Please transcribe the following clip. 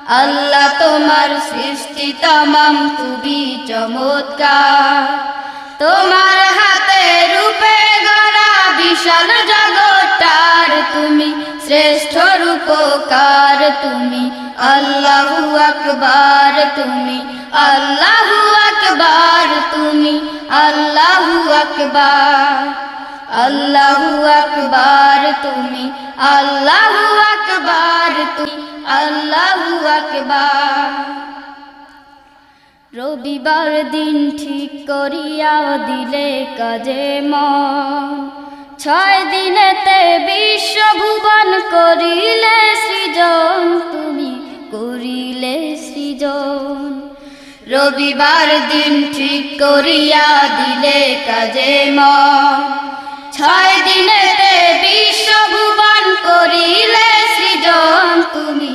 আল্লাহ তোমার সৃষ্টি তমাম খুবই চমৎকার, তোমার হাতে রূপে গড়া বিশাল জগৎটার তুমি শ্রেষ্ঠ রূপকার। তুমি আল্লাহু আকবার, তুমি আল্লাহু আকবার, তুমি আল্লাহু আকবার, আল্লাহু আকবার, তুমি আল্লাহু আকবার, তুমি আল্লাহু আকবার। রবিবার দিন ঠিক করিয়া দিলে কাজে মন, 6 দিনেতে বিশ্বভুবন করিলে সৃজন, তুমি করিলে সৃজন। রবিবার দিন ঠিক করিয়া দিলে কাজে মন, 6 দিনেতে বিশ্বভুবন করিলে সৃজন, তুমি